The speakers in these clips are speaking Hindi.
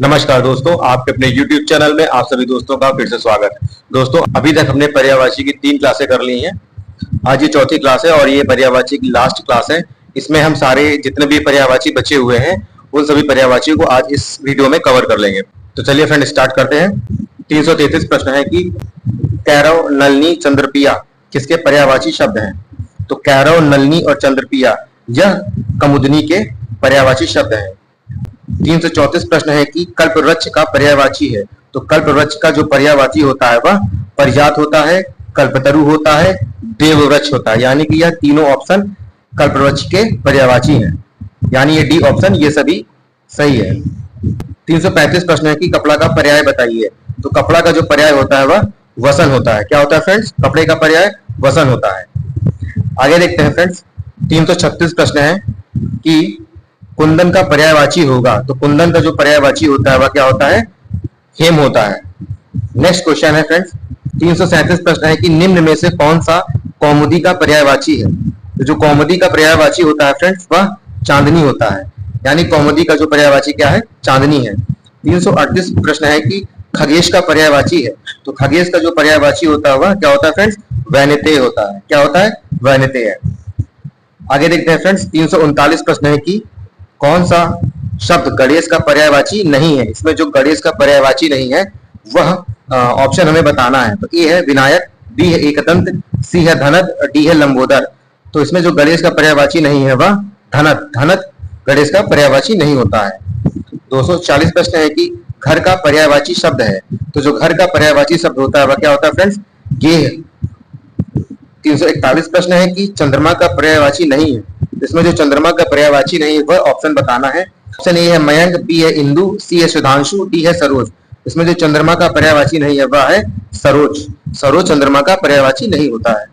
नमस्कार दोस्तों, आपके अपने YouTube चैनल में आप सभी दोस्तों का फिर से स्वागत है। दोस्तों, अभी तक हमने पर्यायवाची की 3 क्लासें कर ली हैं। आज ये चौथी क्लास है और ये पर्यायवाची की लास्ट क्लास है। इसमें हम सारे जितने भी पर्यायवाची बचे हुए हैं उन सभी पर्यायवाचियों को आज इस वीडियो में कवर कर लेंगे। तो चलिए फ्रेंड स्टार्ट करते हैं। 333 प्रश्न है कि कैरव, नलनी, चंद्रपिया किसके पर्यायवाची शब्द हैं? तो कैरव, नलनी और चंद्रपिया यह कमुदनी के पर्यायवाची शब्द हैं। 334 प्रश्न है कि कल्पवृक्ष का पर्यायवाची है। तो कल्पवृक्ष का जो पर्यायवाची होता है वह परिजात होता है, कल्पतरु होता है, देववृक्ष होता है। यानी कि यह तीनों ऑप्शन कल्पवृक्ष के पर्यायवाची हैं। यानी ये डी ऑप्शन ये सभी सही है। 335 प्रश्न है कि कपड़ा का पर्याय बताइए। तो कपड़ा का जो पर्याय होता है वह वसन होता है। क्या होता है फ्रेंड्स? कपड़े का पर्याय वसन होता है। आगे देखते हैं फ्रेंड्स। 336 प्रश्न है कि कुंदन का पर्यायवाची होगा। तो कुंदन का जो पर्यायवाची होता है वह क्या होता है? हेम होता है। नेक्स्ट क्वेश्चन है फ्रेंड्स। 337 प्रश्न है कि निम्न में से कौन सा कौमुदी का पर्यायवाची है? तो जो कौमुदी का पर्यायवाची होता है फ्रेंड्स वह चांदनी होता है। यानी कौमुदी का जो पर्यायवाची क्या है? चांदनी है। 338 प्रश्न है कि खगेश का पर्यायवाची है। तो खगेश का जो पर्यायवाची होता है वह क्या होता है फ्रेंड्स? वैनितेय होता है। क्या होता है? वैनितेय। आगे देखते हैं फ्रेंड्स। 339 प्रश्न है कि कौन सा शब्द गणेश का पर्यायवाची नहीं है? इसमें जो गणेश का पर्यायवाची नहीं है वह ऑप्शन हमें बताना है। तो ए है विनायक, बी है एकदंत, सी है धनद, डी है लंबोदर। तो इसमें जो गणेश का पर्यायवाची नहीं है वह धनद। धनद गणेश का पर्यायवाची नहीं होता है। 240 प्रश्न है कि घर का पर्यायवाची शब्द है। तो जो घर का पर्यायवाची शब्द होता है वह क्या होता है फ्रेंड्स? गेह। 341 प्रश्न है कि चंद्रमा का पर्यायवाची नहीं है। इसमें जो चंद्रमा का पर्यायवाची नहीं है वह ऑप्शन बताना है। ऑप्शन ए है मयंक, बी है इंदु, सी है सुधांशु, डी है सरोज। इसमें जो चंद्रमा का पर्यायवाची नहीं है वह है सरोज। सरोज चंद्रमा का पर्यायवाची नहीं होता है।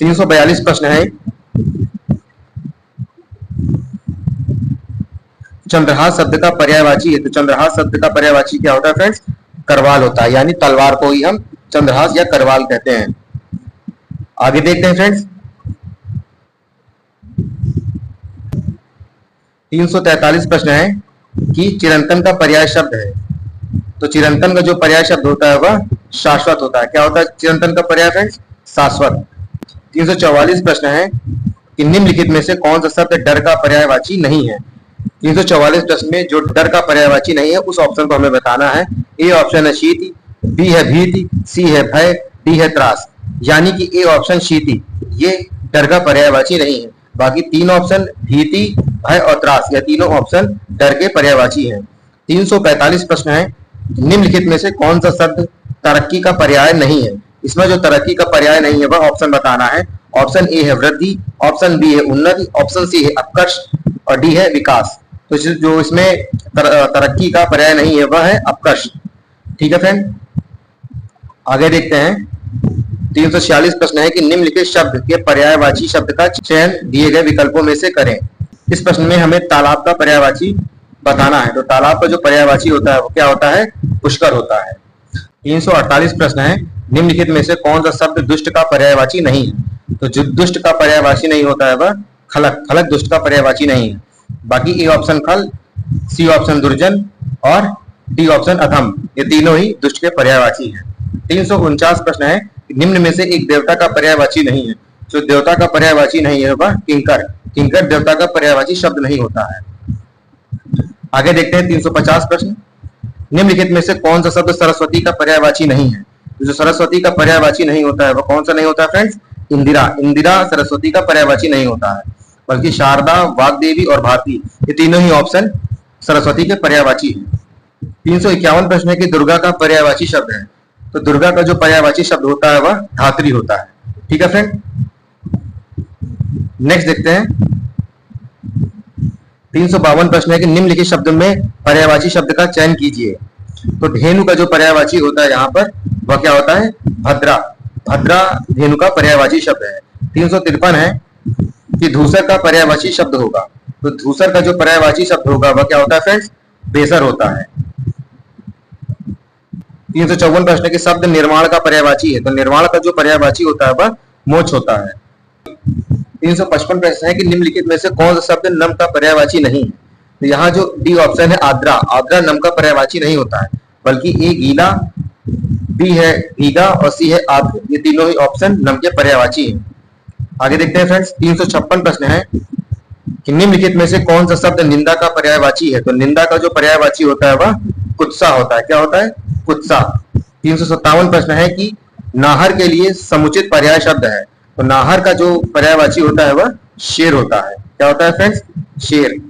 342 प्रश्न है चंद्रहास शब्द का पर्यायवाची है। तो चंद्रहास शब्द का पर्यायवाची क्या होता है फ्रेंड्स? करवाल होता है। यानी तलवार को ही हम चंद्रहास या करवाल कहते हैं। आगे देखते हैं फ्रेंड्स। 343 प्रश्न है कि चिरंतन का पर्याय शब्द है। तो चिरंतन का जो पर्याय शब्द होता है वह शाश्वत होता है। क्या होता है चिरंतन का पर्याय फ्रेंड्स? शाश्वत। 344 प्रश्न है कि निम्नलिखित में से कौन सा शब्द डर का पर्यायवाची नहीं है? 344 प्रश्न में जो डर का पर्यायवाची नहीं है उस ऑप्शन को हमें बताना है। ए ऑप्शन है शीति, बी है भीति, सी है भय, डी है त्रास। यानी कि ए ऑप्शन शीति ये डर का पर्यायवाची नहीं है। बाकी तीन ऑप्शन भीति, भय और त्रास यह तीनों ऑप्शन डर के पर्यायवाची हैं। 345 प्रश्न है निम्नलिखित में से कौन सा शब्द तरक्की का पर्याय नहीं है? इसमें जो तरक्की का पर्याय नहीं है वह ऑप्शन बताना है। ऑप्शन ए है वृद्धि, ऑप्शन बी है उन्नति, ऑप्शन सी है अपकर्ष और डी है विकास। तो जो इसमें तरक्की का पर्याय नहीं है वह है अपकर्ष। ठीक है फ्रेंड, आगे देखते हैं। 346 प्रश्न है कि निम्नलिखित शब्द के पर्यायवाची शब्द का चयन दिए गए विकल्पों में से करें। इस प्रश्न में हमें तालाब का पर्यायवाची बताना है। तो तालाब का जो पर्यायवाची होता है वो क्या होता है? पुष्कर होता है। 348 प्रश्न है निम्नलिखित में से कौन सा शब्द दुष्ट का पर्यायवाची नहीं है? तो जो दुष्ट का पर्यायवाची नहीं होता है वह खलक। खलक दुष्ट का पर्यायवाची नहीं है। बाकी ए ऑप्शन खल, सी ऑप्शन दुर्जन और डी ऑप्शन अधम ये तीनों ही दुष्ट के पर्यायवाची हैं। 349 प्रश्न है निम्न में से एक देवता का पर्यायवाची नहीं है। जो देवता का पर्यायवाची नहीं है वह किंकर। किंकर देवता का पर्यायवाची शब्द नहीं होता है। आगे देखते हैं 350 प्रश्न। निम्नलिखित में से कौन सा शब्द सरस्वती का पर्यायवाची नहीं है? जो सरस्वती का पर्यायवाची नहीं होता है वह कौन सा नहीं होता है फ्रेंड्स? इंदिरा। इंदिरा सरस्वती का पर्यायवाची नहीं होता है। बल्कि शारदा, वाग्देवी और भारती ये तीनों ही ऑप्शन सरस्वती के पर्यायवाची हैं। 351 प्रश्न है कि दुर्गा का पर्यायवाची शब्द है। तो दुर्गा का जो पर्यायवाची शब्द होता है वह धात्री होता है। ठीक है फ्रेंड, नेक्स्ट देखते हैं। 352 प्रश्न है कि निम्नलिखित शब्द में पर्यायवाची शब्द का चयन कीजिए। तो धेनु का जो पर्यायवाची होता है यहाँ पर वह क्या होता है? भद्रा। भद्रा धेनु का पर्यायवाची शब्द है। 353 है कि धूसर का पर्यायवाची शब्द होगा। तो धूसर का जो पर्यायवाची शब्द होगा वह क्या होता है फ्रेंड्स? बेसर होता है। 354 प्रश्न के शब्द निर्माण का पर्यायवाची है। तो निर्माण का जो पर्यायवाची होता है वह मोक्ष होता है। 355 प्रश्न है कि निम्नलिखित में से कौन सा शब्द नम का पर्यायवाची नहीं है? तो यहाँ जो डी ऑप्शन है आर्द्रा, आर्द्रा नम का पर्यायवाची नहीं होता है, बल्कि ए गीला, बी है भीगा और सी है आर्द्र। ये तीनों ही ऑप्शन नम के पर्यायवाची हैं। आगे देखते हैं फ्रेंड्स, 356 प्रश्न है कि निम्नलिखित में से कौन सा शब्द निंदा का पर्यायवाची है। तो निंदा का जो पर्यायवाची होता है वह कुत्सा होता है। क्या होता है? कुत्सा। 357 प्रश्न है कि नाहर के लिए समुचित पर्याय शब्द है। तो नाहर का जो पर्यायवाची होता है वह शेर होता है। क्या होता है फ्रेंड्स? शेर।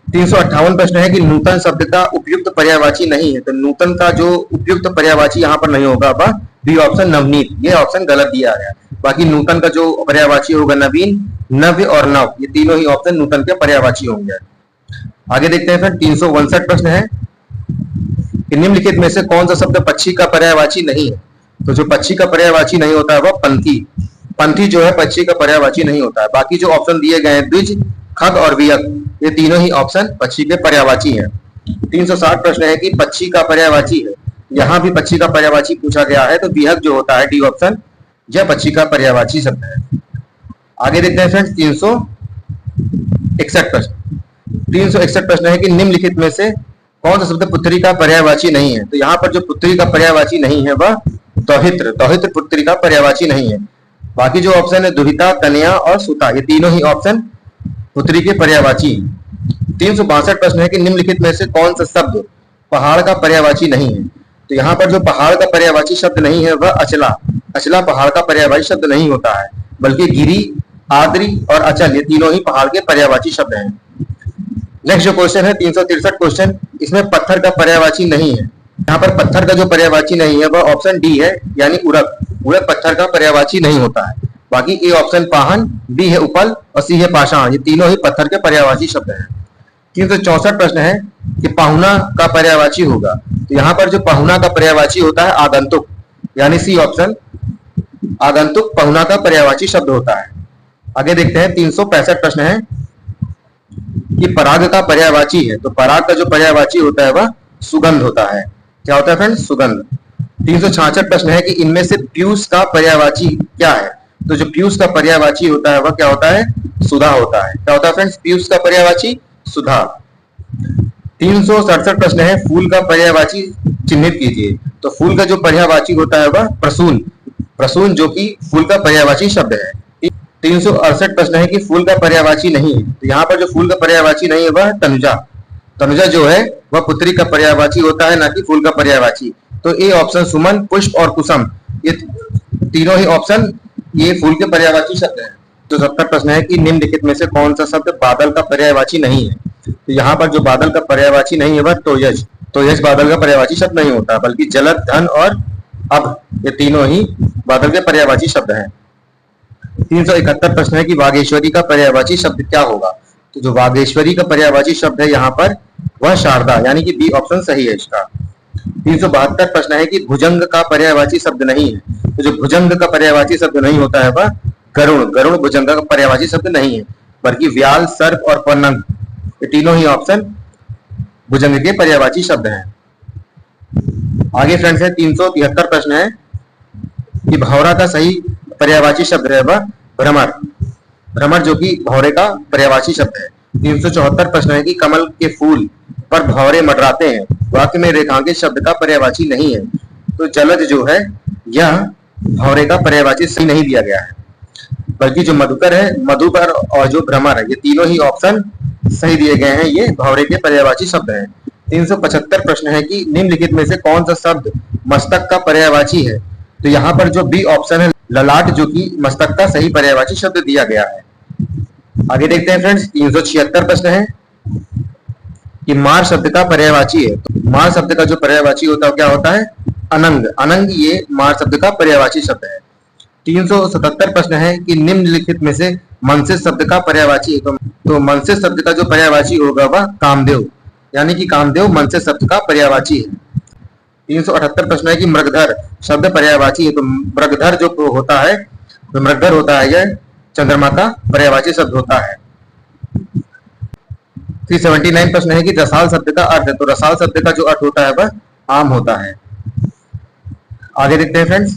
358 प्रश्न है कि नूतन शब्द का उपयुक्त पर्यायवाची नहीं है। तो नूतन का जो उपयुक्त पर्यायवाची यहाँ पर नहीं होगा वह बी ऑप्शन नवनीत, ये ऑप्शन गलत दिया गया। बाकी नूतन का जो पर्यायवाची होगा नवीन, नव्य और नव, ये तीनों ही ऑप्शन नूतन के पर्यायवाची होंगे। आगे देखते हैं फिर 359 प्रश्न है कि निम्नलिखित में से कौन सा शब्द पक्षी का पर्यायवाची नहीं है। तो जो पक्षी का पर्यायवाची नहीं होता है वह पंथी। पंथी जो है पक्षी का पर्यायवाची नहीं होता है। बाकी जो ऑप्शन दिए गए हैं द्विज, खग और वियक, ये तीनों ही ऑप्शन पक्षी के पर्यायवाची हैं। 360 प्रश्न है कि पक्षी का पर्यायवाची है। यहाँ भी पक्षी का पर्यायवाची पूछा गया है, तो विहग जो होता है डी ऑप्शन, यह पक्षी का पर्यायवाची शब्द है। आगे देखते हैं फ्रेंड्स 361 प्रश्न। 361 प्रश्न है कि निम्नलिखित में से कौन सा शब्द पुत्री का पर्यायवाची नहीं है। तो यहाँ पर जो पुत्री का पर्यायवाची नहीं है वह दौहित्र, दौहित्र पुत्री का पर्यायवाची नहीं है। बाकी जो ऑप्शन है दुहिता, कन्या और सुता, ये तीनों ही ऑप्शन पुत्री के पर्यायवाची। 362 प्रश्न है कि निम्नलिखित में से कौन सा शब्द पहाड़ का पर्यायवाची नहीं है। तो यहाँ पर जो पहाड़ का पर्यायवाची शब्द नहीं है वह अचला, अचला पहाड़ का पर्यायवाची शब्द नहीं होता है, बल्कि गिरी, आद्री और अचल, ये तीनों ही पहाड़ के पर्यायवाची शब्द हैं। नेक्स्ट जो क्वेश्चन है 363 क्वेश्चन, इसमें पत्थर का पर्यायवाची नहीं है। यहाँ पर पत्थर का जो पर्यायवाची नहीं है वह ऑप्शन डी है, यानी उड़क, उड़क पत्थर का पर्यायवाची नहीं होता है। बाकी ए ऑप्शन पाहन, बी है उपल और सी है पाषाण, ये तीनों ही पत्थर के पर्यायवाची शब्द हैं। 364 प्रश्न है कि पाहुना का पर्यायवाची होगा। तो यहाँ पर जो पाहुना का पर्यायवाची होता है आगंतुक, यानी सी ऑप्शन, आगंतुक पाहुना का पर्यायवाची शब्द होता है। आगे देखते हैं 365 प्रश्न है कि पराग का पर्यायवाची है। तो पराग का जो पर्यायवाची होता है वह सुगंध होता है। क्या होता है फ्रेंड्स? सुगंध। 366 प्रश्न है कि इनमें से पीयूष का पर्यायवाची क्या है। तो जो पीयूष का पर्यायवाची होता है वह क्या होता है? सुधा होता है। क्या होता है फ्रेंड्स? पीयूष का पर्यायवाची सुधा। 367 प्रश्न है फूल का पर्यायवाची चिन्हित कीजिए। तो फूल का जो पर्यायवाची होता है वह प्रसून, प्रसून जो कि फूल का पर्यायवाची शब्द है। 368 प्रश्न है कि फूल का पर्यायवाची नहीं है। तो यहाँ पर जो फूल का पर्यायवाची नहीं है वह तनुजा, तनुजा जो है वह पुत्री का पर्यायवाची होता है, ना कि फूल का पर्यायवाची। तो ए ऑप्शन सुमन, पुष्प और कुसुम, ये तीनों ही ऑप्शन ये फूल के पर्यायवाची शब्द हैं। तो 70 प्रश्न है कि निम्नलिखित में से कौन सा शब्द बादल का पर्यायवाची नहीं है। तो यहाँ पर जो बादल का पर्यायवाची नहीं है वह तोयज, तोयज बादल का पर्यायवाची शब्द नहीं होता, बल्कि जलद, धन और अब, ये तीनों ही बादल के पर्यायवाची शब्द हैं। 371 प्रश्न है कि वागेश्वरी का पर्यायवाची शब्द क्या होगा। तो जो वागेश्वरी का पर्यायवाची शब्द है यहाँ पर वह शारदा, यानी कि बी ऑप्शन सही है इसका। 372 प्रश्न है कि भुजंग का पर्यायवाची शब्द नहीं है। तो जो भुजंग का पर्यायवाची शब्द नहीं होता है वह गरुण, गरुण भुजंग का पर्यायवाची शब्द नहीं है, बल्कि व्याल, सर्प और पन्नग, ये तीनों ही ऑप्शन भुजंग के पर्यायवाची शब्द हैं। आगे फ्रेंड्स है 373 प्रश्न है कि भौरा का सही पर्यायवाची शब्द है वह भ्रमर, भ्रमर जो कि भौरे का पर्यायवाची शब्द है। 374 प्रश्न है कि कमल के फूल पर भौरे मंडराते हैं, वाक्य में रेखांकित शब्द का पर्यायवाची नहीं है। तो जलज जो है यह भौरे का पर्यायवाची सही नहीं दिया गया है, बल्कि जो मधुकर है, मधुकर और जो भ्रमर है, ये तीनों ही ऑप्शन सही दिए गए हैं, ये भौरे के पर्यायवाची शब्द हैं। 375 प्रश्न है कि निम्नलिखित में से कौन सा शब्द मस्तक का पर्यायवाची है। तो यहाँ पर जो बी ऑप्शन है ललाट, जो कि मस्तक का सही पर्यायवाची शब्द दिया गया है। आगे देखते हैं फ्रेंड्स 376 प्रश्न है कि मार शब्द का पर्यायवाची है। तो मार शब्द का जो पर्यायवाची होता है क्या होता है? अनंग, अनंग ये मार शब्द का पर्यायवाची शब्द है। 377 प्रश्न है कि निम्नलिखित में से मनसे शब्द का पर्यायवाची है। तो मनसे शब्द का जो पर्यायवाची होगा वह कामदेव, यानी कि कामदेव मनसे शब्द का पर्यायवाची है। 378 प्रश्न है कि मृगधर शब्द पर्यायवाची है। तो मृगधर जो होता है, तो मृगधर होता है यह चंद्रमा का पर्यायवाची शब्द होता है। 379 प्रश्न है कि रसाल शब्द का अर्थ है। तो रसाल शब्द का जो अर्थ होता है वह आम होता है। आगे देखते हैं फ्रेंड्स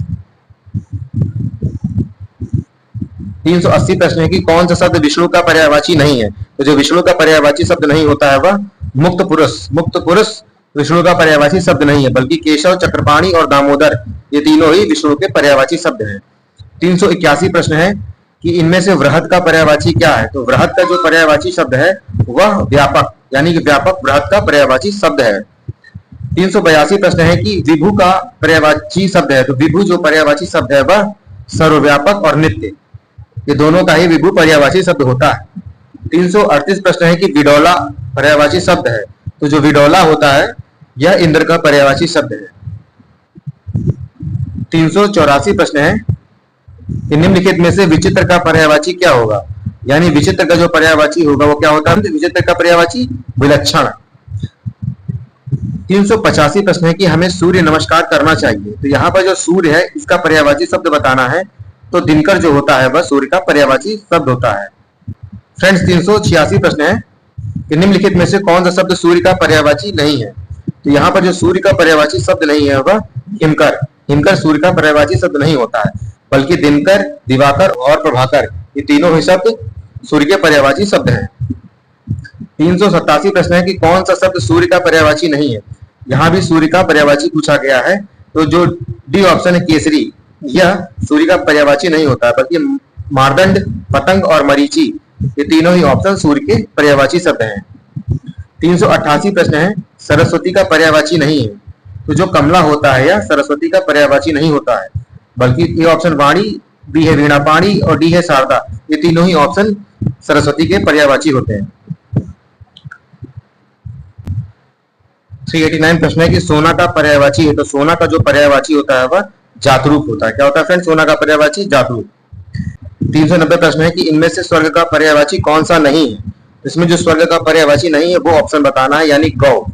380 प्रश्न है कि कौन सा शब्द विष्णु का पर्यायवाची नहीं है। तो जो विष्णु का पर्यायवाची शब्द नहीं होता है वह मुक्त पुरुष। मुक्त पुरुष विष्णु का पर्यायवाची शब्द नहीं है, बल्कि केशव, चक्रपाणी और दामोदर ये तीनों ही विष्णु के पर्यायवाची शब्द हैं। 381 प्रश्न है कि इनमें से वृहत का पर्यायवाची क्या है। तो वृहत का जो पर्यायवाची शब्द है वह व्यापक, यानी कि व्यापक वृहत का पर्यायवाची शब्द है। 382 प्रश्न है कि विभु का पर्यायवाची शब्द है। तो विभु जो पर्यायवाची शब्द है वह सर्वव्यापक और नित्य, ये दोनों का ही विभु पर्यायवाची शब्द होता है। 338 प्रश्न है कि विडोला पर्यायवाची शब्द है। तो जो विडोला होता है यह इंद्र का पर्यायवाची शब्द है। 384 प्रश्न है कि निम्नलिखित में से विचित्र का पर्यायवाची क्या होगा। यानी विचित्र का जो पर्यायवाची होगा वो क्या होता है। विचित्र का पर्यायवाची विलक्षण। 385 प्रश्न है कि हमें सूर्य नमस्कार करना चाहिए। तो यहाँ पर जो सूर्य है इसका पर्यायवाची शब्द बताना है। तो दिनकर जो होता है वह सूर्य का पर्यायवाची शब्द होता है। फ्रेंड्स 386 प्रश्न है कि निम्नलिखित में से कौन सा शब्द सूर्य का पर्यायवाची नहीं है। तो यहाँ पर जो सूर्य का पर्यायवाची शब्द नहीं है वह हिमकर। हिमकर सूर्य का पर्यायवाची शब्द नहीं होता है, बल्कि दिनकर, दिवाकर और प्रभाकर ये तीनों ही शब्द सूर्य के पर्यायवाची शब्द हैं। 387 प्रश्न है कि कौन सा शब्द सूर्य का पर्यायवाची नहीं है। यहाँ भी सूर्य का पर्यायवाची पूछा गया है। तो जो डी ऑप्शन है केसरी, यह सूर्य का पर्यायवाची नहीं होता है, बल्कि मारदंड, पतंग और मरीचि ये तीनों ही ऑप्शन सूर्य के पर्यायवाची शब्द हैं। 388 प्रश्न है सरस्वती का पर्यायवाची नहीं है। तो जो कमला होता है यह सरस्वती का पर्यायवाची नहीं होता है, बल्कि ये ऑप्शन वाणी, बी है वीणा पाणी और डी है शारदा, ये तीनों ही ऑप्शन सरस्वती के पर्यायवाची होते हैं। 389 प्रश्न है कि सोना का पर्यायवाची है। तो सोना का जो पर्यायवाची होता है वह जातरूप होता है। क्या होता है फ्रेंड सोना का पर्यायवाची? जातरूप। 390 प्रश्न है कि इनमें से स्वर्ग का पर्यायवाची कौन सा नहीं है। इसमें जो स्वर्ग का पर्यायवाची नहीं है वो ऑप्शन बताना है, यानी गौ,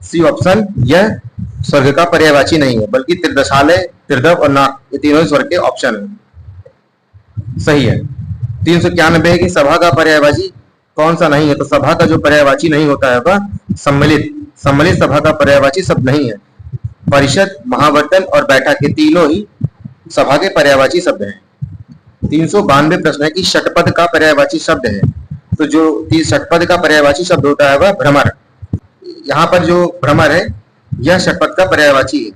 सी ऑप्शन, यह स्वर्ग का पर्यायवाची नहीं है, बल्कि त्रिदशालय, त्रिदव और नाग ये तीनों ही स्वर्ग के ऑप्शन है, सही है। 391 है कि सभा का पर्यायवाची कौन सा नहीं है। तो सभा का जो पर्यायवाची नहीं होता है वह सम्मिलित। सम्मिलित सभा का पर्यायवाची शब्द नहीं है। परिषद, महावर्तन और बैठक के तीनों ही सभा के पर्यायवाची शब्द हैं। 392 प्रश्न है कि षटपद का पर्यायवाची शब्द है। तो जो षटपद का पर्यायवाची शब्द होता है वह भ्रमर। यहाँ पर जो भ्रमर है यह षटपद का पर्यायवाची है।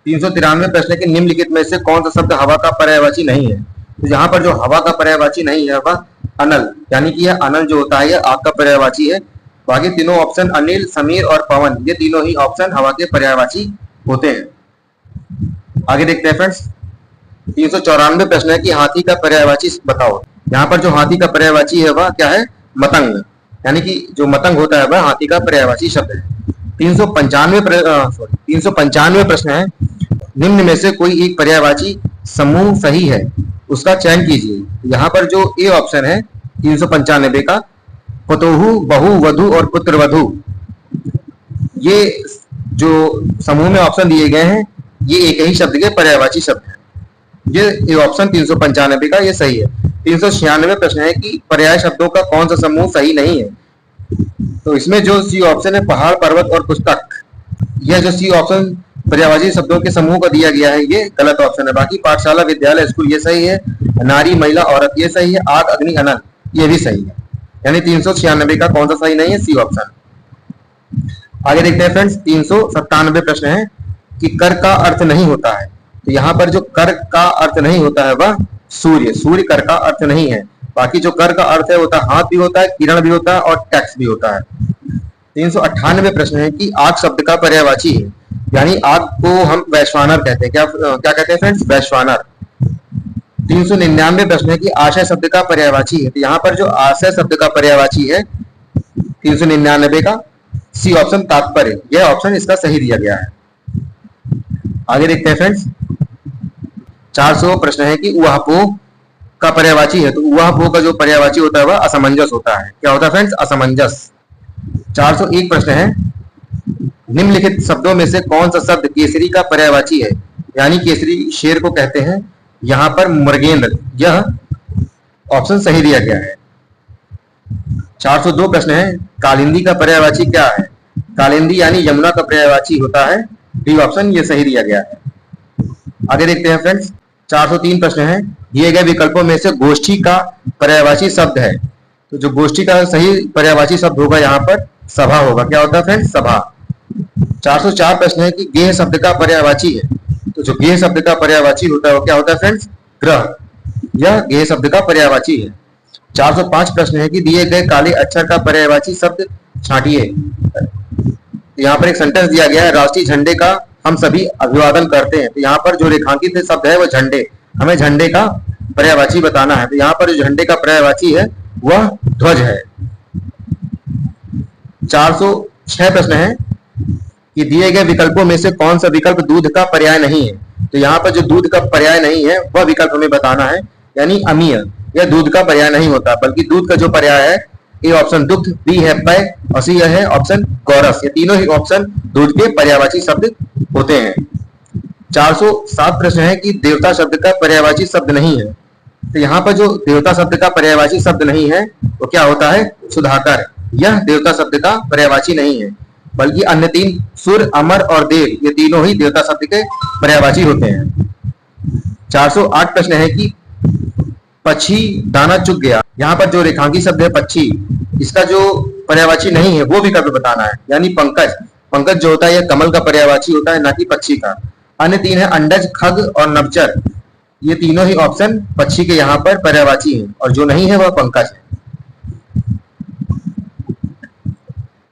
393 प्रश्न है कि निम्नलिखित में से कौन सा शब्द हवा का पर्यायवाची नहीं है। तो यहाँ पर जो हवा का पर्यायवाची नहीं है वह अनल, यानी कि यह अनल जो होता है यह आग का पर्यायवाची है। बाकी तीनों ऑप्शन अनिल, समीर और पवन ये तीनों ही ऑप्शन हवा के पर्यायवाची होते हैं। आगे देखते हैं फ्रेंड्स। 394 प्रश्न है कि हाथी का पर्यायवाची बताओ। यहाँ पर जो हाथी का पर्यायवाची है वह क्या है? मतंग, यानी कि जो मतंग होता है वह हाथी का पर्यायवाची शब्द है। 395 प्रश्न है निम्न में से कोई एक पर्यायवाची समूह सही है, उसका चयन कीजिए। यहाँ पर जो ए ऑप्शन है 395 का, पुतोहु, बहु, वधु और पुत्र वधु, ये जो समूह में ऑप्शन दिए गए हैं ये एक ही शब्द के पर्यायवाची शब्द हैं। ये ऑप्शन 395 का ये सही है। 396 प्रश्न है कि पर्याय शब्दों का कौन सा समूह सही नहीं है। तो इसमें जो सी ऑप्शन है पहाड़, पर्वत और पुस्तक, यह जो सी ऑप्शन पर्यायवाची शब्दों के समूह का दिया गया है ये गलत ऑप्शन है। बाकी पाठशाला, विद्यालय, स्कूल ये सही है। नारी, महिला, औरत ये सही है। आग, अग्नि, अनल ये भी सही है। यानी 396 का कौन सा सही नहीं है? C option. आगे देखते हैं फ्रेंड्स। 397 प्रश्न है कि कर का अर्थ नहीं होता है। तो यहाँ पर जो कर का अर्थ नहीं होता है वह सूर्य। सूर्य कर का अर्थ नहीं है। बाकी जो कर का अर्थ है होता है हाथ भी होता है, किरण भी होता है और टैक्स भी होता है। 398 प्रश्न है कि आग शब्द का पर्यायवाची है, यानी आग को हम वैश्वानर कहते हैं। क्या कहते हैं फ्रेंड्स? वैश्वानर। 399 प्रश्न है कि आशय शब्द का पर्यायवाची है। तो यहाँ पर जो आशय शब्द का पर्यायवाची है 399 का सी ऑप्शन, तात्पर्य, यह ऑप्शन इसका सही दिया गया है। आगे देखते हैं फ्रेंड्स। 400 प्रश्न है कि उहापोह का पर्यायवाची है। तो उहापोह का जो पर्यायवाची होता है वह असमंजस होता है। क्या होता है फ्रेंड्स? असमंजस। 401 प्रश्न है निम्नलिखित शब्दों में से कौन सा शब्द केसरी का पर्यायवाची है, यानी केसरी शेर को कहते हैं। यहाँ पर मृगेंद्र, यह ऑप्शन सही दिया गया है। 402 प्रश्न है कालिंदी का पर्यायवाची क्या है। कालिंदी यानी यमुना का पर्यायवाची होता है। डी ऑप्शन ये सही दिया गया है। आगे देखते हैं फ्रेंड्स। 403 प्रश्न है दिए गए विकल्पों में से गोष्ठी का पर्यायवाची शब्द है, तो जो गोष्ठी का सही पर्यायवाची शब्द होगा यहाँ पर सभा होगा। क्या होता है फ्रेंड्स? सभा। 404 प्रश्न है कि गेह शब्द का पर्यायवाची है, तो जो गेह शब्द का पर्यायवाची होता है वो क्या होता है फ्रेंड्स? ग्रह। यह गेह शब्द का पर्यायवाची है। 405 प्रश्न है कि दिए गए काले अक्षर का पर्यायवाची शब्द छांटिए। यहाँ पर एक सेंटेंस दिया गया है, राष्ट्रीय झंडे का हम सभी अभिवादन करते हैं। तो यहाँ पर जो रेखांकित शब्द है वो झंडे, हमें झंडे का पर्यायवाची बताना है। तो यहाँ पर जो झंडे का पर्यायवाची है वह ध्वज है। 406 प्रश्न है कि दिए गए विकल्पों में से कौन सा विकल्प दूध का पर्याय नहीं है। तो यहाँ पर जो दूध का पर्याय नहीं है वह विकल्प हमें बताना है, यानी अमीय, यह दूध का पर्याय नहीं होता, बल्कि दूध का जो पर्याय है ए ऑप्शन दुग्ध, बी है पेय और सी है ऑप्शन गौरस। ये तीनों ही ऑप्शन दूध के पर्यायवाची शब्द होते हैं। 407 प्रश्न है कि देवता शब्द का पर्यायवाची शब्द नहीं है। तो यहाँ पर जो देवता शब्द का पर्यायवाची शब्द नहीं है वो क्या होता है? सुधाकर। यह देवता शब्द का पर्यायवाची नहीं है, बल्कि अन्य तीन सुर, अमर और देव, ये तीनों ही देवता शब्द के पर्यायवाची होते हैं। 408 प्रश्न है कि पक्षी दाना चुग गया। यहाँ पर जो रेखांकित शब्द है पक्षी, इसका जो पर्यायवाची नहीं है वो विकल्प बताना है, यानी पंकज। पंकज जो होता है यह कमल का पर्यायवाची होता है, ना कि पक्षी का। अन्य तीन है अंडज, खग और नवचर, ये तीनों ही ऑप्शन पक्षी के यहाँ पर पर्यायवाची है, और जो नहीं है वह पंकज है।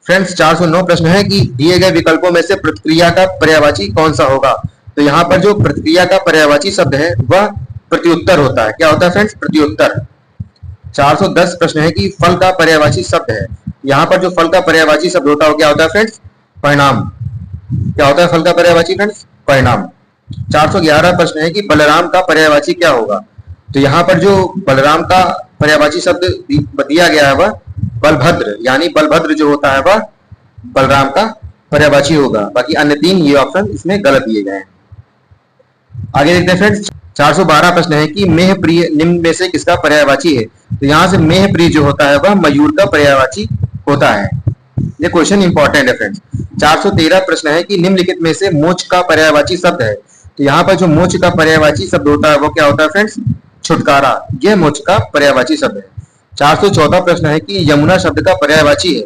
फ्रेंड्स 409 प्रश्न है कि दिए गए विकल्पों में से प्रतिक्रिया का पर्यायवाची कौन सा होगा। तो यहाँ पर जो प्रतिक्रिया का पर्यायवाची शब्द है वह प्रत्युत्तर होता है। क्या होता है फ्रेंड्स? प्रत्युत्तर। 410 प्रश्न है कि फल का पर्यायवाची शब्द है। यहाँ पर जो फल का पर्यायवाची शब्द होता है वो क्या होता है फ्रेंड्स? परिणाम। क्या होता है फल का पर्यायवाची फ्रेंड्स? परिणाम। 411 प्रश्न है कि बलराम का पर्यायवाची क्या होगा। तो यहाँ पर जो बलराम का पर्यायवाची शब्द दिया गया है वह बलभद्र, यानी बलभद्र जो होता है वह बलराम का पर्यायवाची होगा। बाकी अन्य तीन ये ऑप्शन इसमें गलत दिए गए हैं। आगे देखते हैं फ्रेंड्स। 412 प्रश्न है कि मेह प्रिय निम्न में से किसका पर्यायवाची है। तो यहाँ से मेह प्रिय जो होता है वह मयूर का पर्यायवाची होता है। ये क्वेश्चन इंपॉर्टेंट है फ्रेंड्स। 413 प्रश्न है कि निम्नलिखित में से मोक्ष का पर्यायवाची शब्द है। तो यहाँ पर जो मोक्ष का पर्यायवाची शब्द होता है वो क्या होता है फ्रेंड्स? छुटकारा। यह मोक्ष का पर्यायवाची शब्द है। 414 प्रश्न है कि यमुना शब्द का पर्यायवाची है।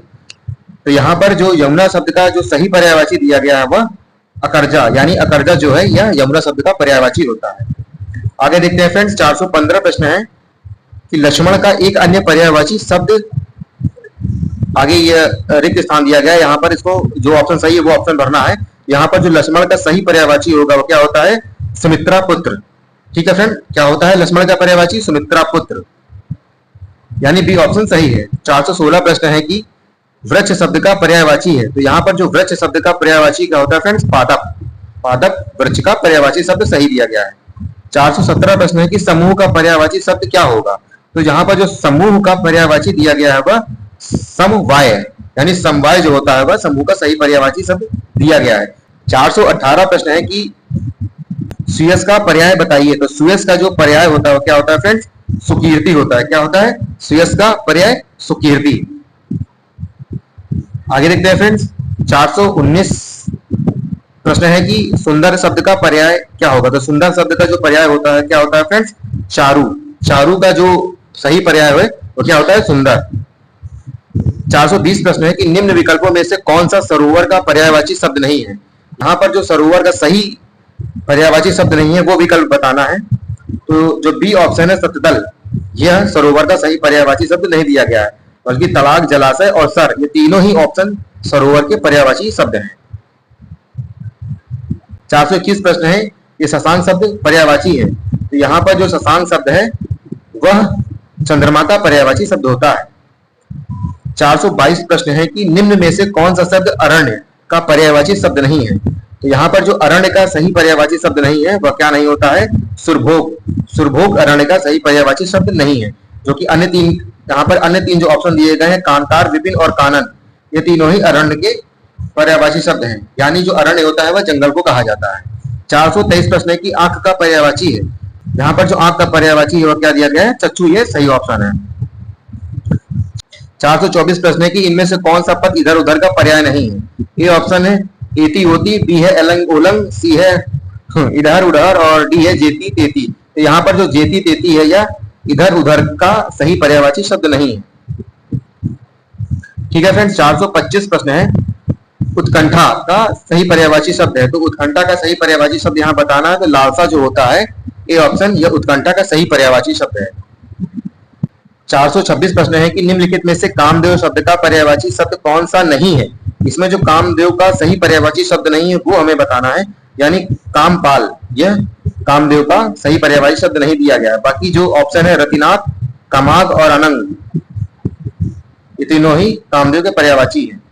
तो यहाँ पर जो यमुना शब्द का जो सही पर्यायवाची दिया गया है वह अकर्जा, यानी अकर्जा जो है यह यमुना शब्द का पर्यायवाची होता है। आगे देखते हैं फ्रेंड्स। 415 प्रश्न है कि लक्ष्मण का एक अन्य पर्यायवाची शब्द, आगे यह रिक्त स्थान दिया गया है, यहाँ पर इसको जो ऑप्शन सही है वो ऑप्शन भरना है। यहाँ पर जो लक्ष्मण का सही पर्यायवाची होगा वो क्या होता है? सुमित्रा पुत्र। ठीक है फ्रेंड, क्या होता है लक्ष्मण का पर्यायवाची? सुमित्रा पुत्र, यानी बी ऑप्शन सही है। 416 प्रश्न है कि वृक्ष शब्द का पर्यायवाची है। तो यहाँ पर जो वृक्ष शब्द का पर्यायवाची क्या होता है फ्रेंड्स? पादप। पादप वृक्ष का पर्यायवाची शब्द सही दिया गया है। 417 प्रश्न है कि समूह का पर्यायवाची शब्द क्या होगा। तो यहाँ पर जो समूह का पर्यायवाची दिया गया है वह समवाय, यानी समवाय जो होता है वह समूह का सही पर्यायवाची शब्द दिया गया है। 418 प्रश्न है कि सुयश का पर्याय बताइए। तो सुयश का जो पर्याय होता है वो क्या होता है फ्रेंड्स? सुकीर्ति होता है। क्या होता है? सुयश का पर्याय सुकीर्ति। आगे देखते हैं फ्रेंड्स। 419 प्रश्न है कि सुंदर शब्द का पर्याय क्या होगा। तो सुंदर शब्द का जो पर्याय होता है क्या होता है फ्रेंड्स? चारु। चारु का जो सही पर्याय है वो क्या होता है? सुंदर। 420 प्रश्न है कि निम्न विकल्पों में से कौन सा सरोवर का पर्यायवाची शब्द नहीं है। यहाँ पर जो सरोवर का सही पर्यायवाची शब्द नहीं है वो विकल्प बताना है। तो जो बी ऑप्शन है सतदल, यह सरोवर का सही पर्यायवाची शब्द नहीं दिया गया है, बल्कि तलाक, जलाशय और सर, ये तीनों ही ऑप्शन सरोवर के पर्यायवाची शब्द हैं। 421 प्रश्न है कि शशांक शब्द पर्यायवाची है। तो यहाँ पर जो शशांक शब्द है वह चंद्रमा का पर्यायवाची शब्द होता है। 422 प्रश्न है कि निम्न में से कौन सा शब्द अरण्य का पर्यायवाची शब्द नहीं है। तो यहाँ पर जो अरण्य का सही पर्यायवाची शब्द नहीं है वह क्या नहीं होता है? सुरभोग। सुरभोग अरण्य का सही पर्यायवाची शब्द नहीं है, जो कि अन्य तीन, यहाँ पर अन्य तीन जो ऑप्शन दिए गए हैं कांतार, विपिन और कानन, ये तीनों ही अरण्य के पर्यायवाची शब्द हैं, यानी जो अरण्य होता है वह जंगल को कहा जाता है। 423 प्रश्न है कि आंख का पर्यायवाची है। यहाँ पर जो आंख का पर्यायवाची है वह क्या दिया गया है? चक्षु, ये सही ऑप्शन है। 424 प्रश्न है कि इनमें से कौन सा पद इधर उधर का पर्याय नहीं है। ए ऑप्शन है एती ओती, बी है अलंग ओलंग, सी है इधर उधर और डी है जेती तेती। तो यहाँ पर जो जेती तेती है या इधर उधर का सही पर्यायवाची शब्द नहीं है। ठीक है फ्रेंड्स, 425 प्रश्न है, उत्कंठा का सही पर्यायवाची शब्द है। तो उत्कंठा का सही पर्यायवाची शब्द यहाँ बताना है। तो लालसा जो होता है, ए ऑप्शन, यह उत्कंठा का सही पर्यायवाची शब्द है। 426 प्रश्न है कि निम्नलिखित में से कामदेव शब्द का पर्यायवाची शब्द कौन सा नहीं है। इसमें जो कामदेव का सही पर्यायवाची शब्द नहीं है वो हमें बताना है, यानी कामपाल, यह कामदेव का सही पर्यायवाची शब्द नहीं दिया गया है। बाकी जो ऑप्शन है रतिनाथ, कामाग और अनंग, ये तीनों ही कामदेव के पर्यायवाची है।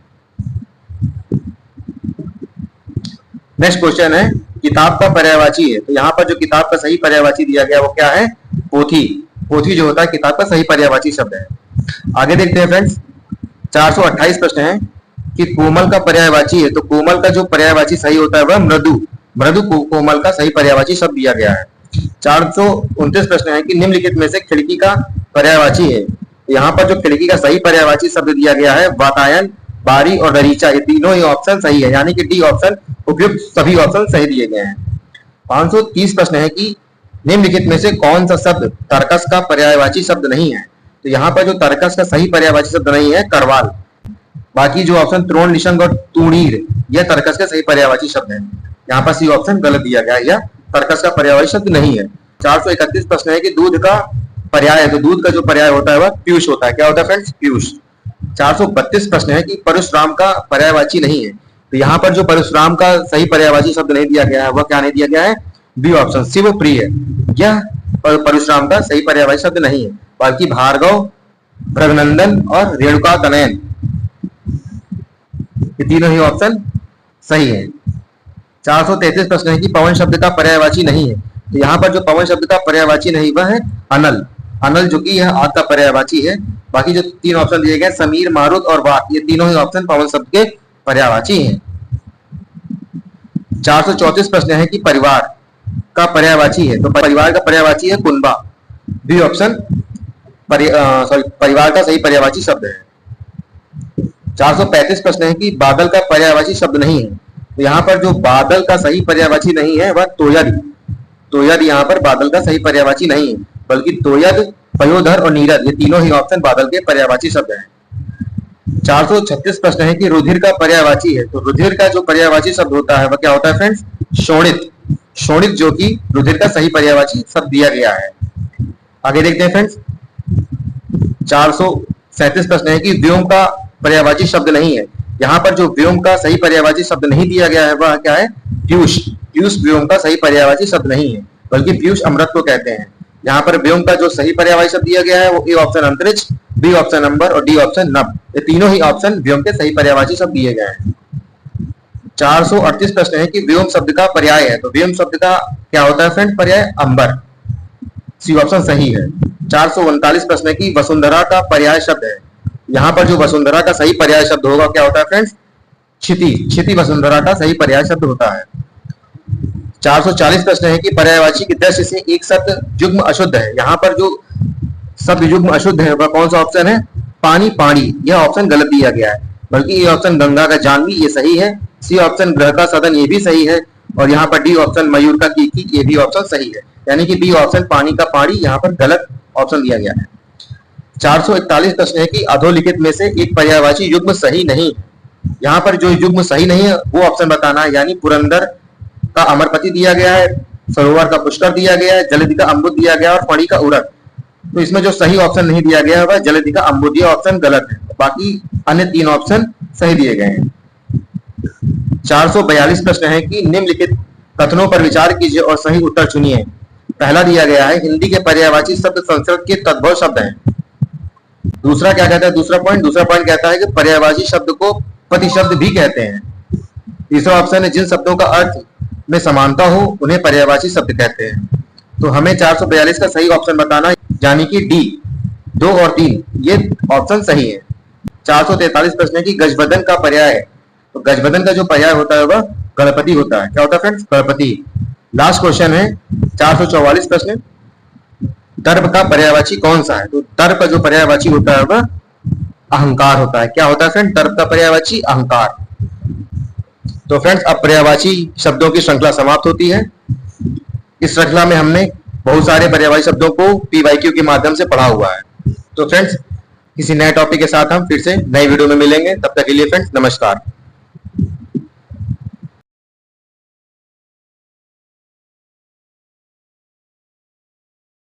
नेक्स्ट क्वेश्चन है, किताब का पर्यायवाची है। तो यहाँ पर जो किताब का सही पर्यायवाची दिया गया वो क्या है, पोथी। पोथी जो होता है किताब का सही पर्यायवाची शब्द है। आगे देखते हैं फ्रेंड्स, 428 प्रश्न है कि कोमल का पर्यायवाची है। तो कोमल का जो पर्यायवाची सही होता है वह मृदु। मृदु कोमल का सही पर्यायवाची शब्द दिया गया है। 429 प्रश्न है कि निम्नलिखित में से खिड़की का पर्यायवाची है। यहाँ पर जो खिड़की का सही पर्यायवाची शब्द दिया गया है वातायन, बारी और दरीचा, ये तीनों ही ऑप्शन सही है, यानी कि डी ऑप्शन उपयुक्त सभी ऑप्शन सही दिए गए हैं। 530 प्रश्न है कि निम्नलिखित में से कौन सा शब्द तर्कस का पर्यायवाची शब्द नहीं है। तो यहाँ पर जो तर्कस का सही पर्यायवाची शब्द नहीं है करवाल। बाकी जो ऑप्शन त्रोण, निशंग और तूणीर, यह तर्कस का सही पर्यायवाची शब्द है। यहाँ पर सी ऑप्शन गलत दिया गया है, यह तर्कस का पर्यायवाची शब्द नहीं है। 431 प्रश्न है कि दूध का पर्याय है। तो दूध का जो पर्याय होता है वह पीयूष होता है। क्या होता है फ्रेंड्स, पीयूष। 432 प्रश्न है कि परशुराम का पर्यायवाची नहीं है। तो यहाँ पर जो परशुराम का सही पर्यायवाची शब्द नहीं दिया गया है वह क्या नहीं दिया गया है, बी ऑप्शन शिव प्रिय, यह परशुराम का सही पर्यायवाची शब्द नहीं है। बल्कि भार्गव, भृगनंदन और रेणुका तनयन, ये तीनों ही ऑप्शन सही है। 433 प्रश्न है कि पवन शब्द का पर्यायवाची नहीं है। तो यहाँ पर जो पवन शब्द का पर्यायवाची नहीं वह है अनल। अनल जो कि यह आग का पर्यायवाची है। बाकी जो तीन ऑप्शन दिए गए समीर, मारुत और वाक, ये तीनों ही ऑप्शन पवन शब्द के पर्यायवाची हैं। 434 प्रश्न है कि परिवार का पर्यायवाची है। तो परिवार का पर्यायवाची है कुनबा, बी ऑप्शन परिवार का सही पर्यायवाची शब्द है। 435 प्रश्न है कि बादल का पर्यायवाची शब्द नहीं है। तो यहाँ पर जो बादल का सही पर्यायवाची नहीं है वह तोयद। तोयद यहाँ पर बादल का सही पर्यायवाची नहीं है, बल्कि तोयद, पयोधर और नीरद, ये तीनों ही ऑप्शन बादल के पर्यायवाची शब्द हैं। 436 प्रश्न है कि रुधिर का पर्यायवाची है। तो रुधिर का जो पर्यायवाची शब्द होता है वह क्या होता है फ्रेंड्स, शोणित। शोणित जो कि रुधिर का सही पर्यायवाची शब्द दिया गया है। आगे देखते हैं फ्रेंड्स, 437 प्रश्न है कि व्योम का पर्यायवाची शब्द नहीं है। यहाँ पर जो व्योम का सही पर्यायवाची शब्द नहीं दिया गया है वह क्या है, पीयूष। पीयूष व्योम का सही पर्यायवाची शब्द नहीं है, बल्कि पीयूष अमृत को कहते हैं। यहाँ पर व्योम का जो सही पर्यायवाची शब्द दिया गया है वो ए ऑप्शन अंतरिक्ष, बी ऑप्शन अंबर और डी ऑप्शन नभ, ये तीनों ही ऑप्शन व्योम के सही पर्यायवाची शब्द दिए गए हैं। 438 प्रश्न है कि व्योम शब्द का पर्याय है। तो व्योम शब्द का क्या होता है फ्रेंड, पर्याय अंबर, सी ऑप्शन सही है। 439 प्रश्न है कि वसुंधरा का पर्याय शब्द है। यहाँ पर जो वसुंधरा का सही पर्याय शब्द होगा क्या होता है फ्रेंड्स, क्षिति। क्षिति वसुंधरा का सही पर्याय शब्द होता है। 440 प्रश्न है कि पर्यायवाची की दृष्टि से एक शब्द युग्म अशुद्ध है। यहाँ पर जो शब्द युग्म अशुद्ध है वह कौन सा ऑप्शन है, पानी, पानी, यह ऑप्शन गलत दिया गया है। बल्कि ये ऑप्शन गंगा का जानवी, ये सही है। सी ऑप्शन ग्रह का सदन, ये भी सही है। और यहाँ पर डी ऑप्शन मयूर का कीकी, ये भी ऑप्शन सही है। यानी कि बी ऑप्शन पानी का पानी यहाँ पर गलत ऑप्शन दिया गया है। 441 प्रश्न है कि अधोलिखित में से एक पर्यायवाची युग्म सही नहीं है। यहाँ पर जो युग्म सही नहीं है वो ऑप्शन बताना है, यानी पुरंदर का अमरपति दिया गया है, सरोवर का पुष्कर दिया गया है, जलधि का अम्बुद दिया गया है और फणी का उरग। तो इसमें जो सही ऑप्शन नहीं दिया गया है वह जलधि का अम्बुद, यह ऑप्शन गलत है। बाकी अन्य तीन ऑप्शन सही दिए गए हैं। 442 प्रश्न है कि निम्नलिखित कथनों पर विचार कीजिए और सही उत्तर चुनिए। पहला दिया गया है हिंदी के पर्यायवाची शब्द संस्कृत के तद्भव शब्द हैं। दूसरा क्या कहता है, दूसरा पॉइंट कहता है कि पर्यायवाची शब्द को प्रतिशब्द भी कहते हैं। तीसरा ऑप्शन है जिन शब्दों का अर्थ में समानता हो उन्हें पर्यायवाची शब्द कहते हैं। तो हमें 442 का सही ऑप्शन बताना है, यानी कि डी 2 और 3, ये ऑप्शन सही है। 443 प्रश्न है कि गजबदन का पर्याय है। तो गजबदन का जो पर्याय होता है वह गणपति होता है। क्या होता है फ्रेंड्स, गणपति। लास्ट क्वेश्चन है 444 प्रश्न, दर्प का पर्यायवाची कौन सा है। तो दर्प का जो पर्यायवाची होता है वह अहंकार होता है। क्या होता है फ्रेंड, दर्प का पर्यायवाची अहंकार। तो फ्रेंड्स अब पर्यायवाची शब्दों की श्रृंखला समाप्त होती है। इस श्रृंखला में हमने बहुत सारे पर्यायवाची शब्दों को पीवाईक्यू के माध्यम से पढ़ा हुआ है। तो फ्रेंड्स, किसी नए टॉपिक के साथ हम फिर से नई वीडियो में मिलेंगे। तब तक के लिए फ्रेंड्स, नमस्कार।